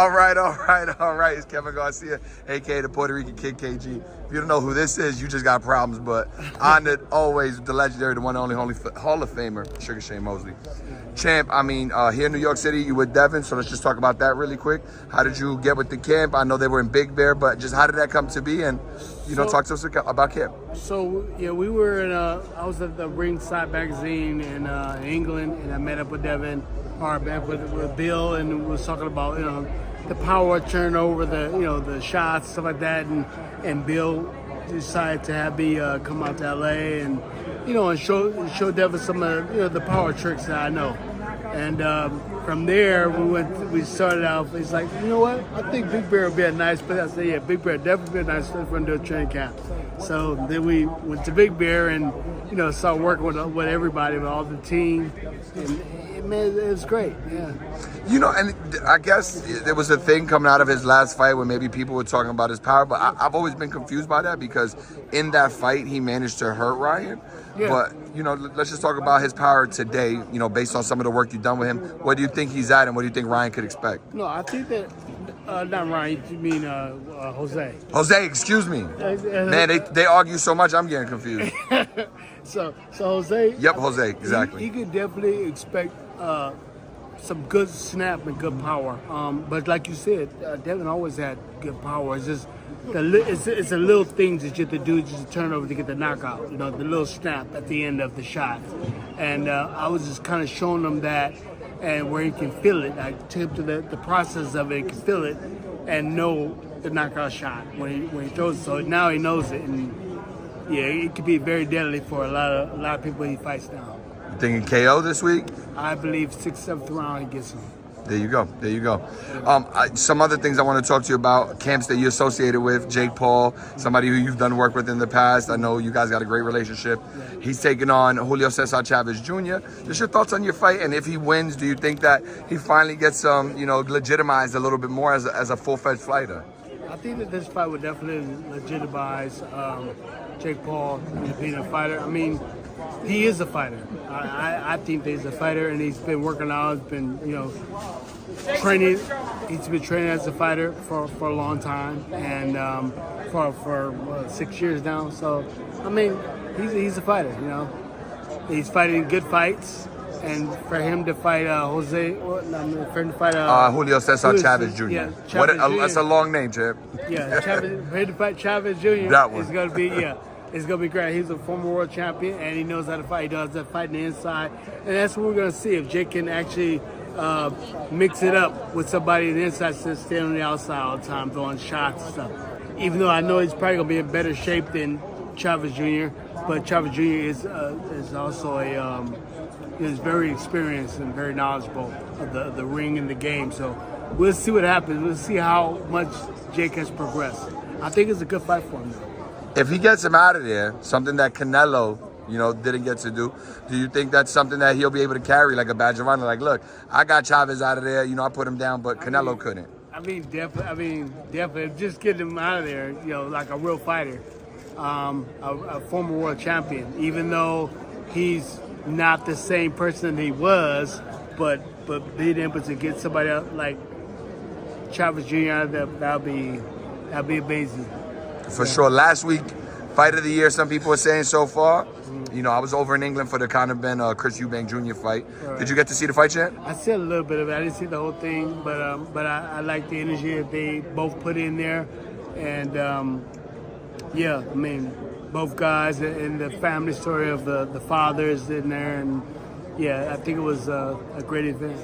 All right. It's Kevin Garcia, a.k.a. the Puerto Rican Kid KG. If you don't know who this is, you just got problems. But honored always with the legendary, the one and only Hall of Famer, Sugar Shane Mosley. Champ, here in New York City, you with Devin, so let's just talk about that really quick. How did you get with the camp? I know they were in Big Bear, but just how did that come to be? And, talk to us about camp. So, we were I was at the Ringside magazine in England, and I met up with Devin, with Bill, and we was talking about, the power turnover, the shots, stuff like that, and Bill decided to have me come out to LA and show Devin some of the power tricks that I know. And from there we started out. He's like, you know what? I think Big Bear would be a nice place. I said, yeah, Big Bear definitely be a nice place for him to do a training camp. So then we went to Big Bear and started working with everybody, with all the team, and it was great. Yeah. And I guess there was a thing coming out of his last fight where maybe people were talking about his power, but I've always been confused by that because in that fight he managed to hurt Ryan. Yeah. But, let's just talk about his power today, based on some of the work you've done with him. What do you think he's at and what do you think Ryan could expect? No, I think that, not Ryan, you mean Jose. Jose, excuse me. Man, they argue so much, I'm getting confused. So Jose. Yep, Jose, exactly. He could definitely expect some good snap and good power. But like you said, Devin always had good power. It's just it's the little things that you have to do just to turn over to get the knockout. The little snap at the end of the shot. And I was just kind of showing him that, and where he can feel it. I took him to the process of it, he can feel it, and know the knockout shot when he throws it. So now he knows it, and yeah, it could be very deadly for a lot of people he fights now. You thinking KO this week? I believe 6th, 7th round he gets him. There you go. Some other things I want to talk to you about, camps that you're associated with, Jake Paul, somebody who you've done work with in the past. I know you guys got a great relationship. Yeah. He's taking on Julio Cesar Chavez Jr. Just your thoughts on your fight, and if he wins, do you think that he finally gets legitimized a little bit more as a full-fledged fighter? I think that this fight would definitely legitimize Jake Paul being a fighter. I mean, he is a fighter. I think that he's a fighter, and he's been working out. He's been, training. He's been training as a fighter for a long time, and for 6 years now. So, I mean, he's a fighter. He's fighting good fights, and for him to fight Julio Cesar Chavez Jr. Yeah, That's a long name, Chip. Yeah, for him to fight Chavez Jr. That one. It's gonna be It's going to be great. He's a former world champion, and he knows how to fight. He does that fight on the inside. And that's what we're going to see, if Jake can actually mix it up with somebody on the inside instead of staying on the outside all the time, throwing shots and stuff. Even though I know he's probably going to be in better shape than Chavez Jr., but Chavez Jr. is also is very experienced and very knowledgeable of the ring and the game. So we'll see what happens. We'll see how much Jake has progressed. I think it's a good fight for him, though. If he gets him out of there, something that Canelo, didn't get to do you think that's something that he'll be able to carry like a badge of honor? Like, look, I got Chavez out of there, I put him down, but Canelo couldn't. Definitely. Just getting him out of there, like a real fighter, a former world champion. Even though he's not the same person he was, but being able to get somebody else like Chavez Jr. out of there, that'd be amazing. For sure. Last week, fight of the year, some people are saying so far. I was over in England for the Conor Ben Chris Eubank Jr. fight. Right. Did you get to see the fight yet? I saw a little bit of it. I didn't see the whole thing, but I like the energy that they both put in there. And, both guys and the family story of the fathers in there. And, I think it was a great event.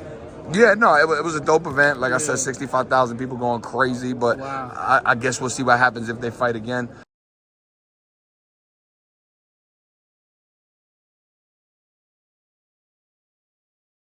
Yeah, no, it was a dope event. Like I said, 65,000 people going crazy. But wow. I guess we'll see what happens if they fight again.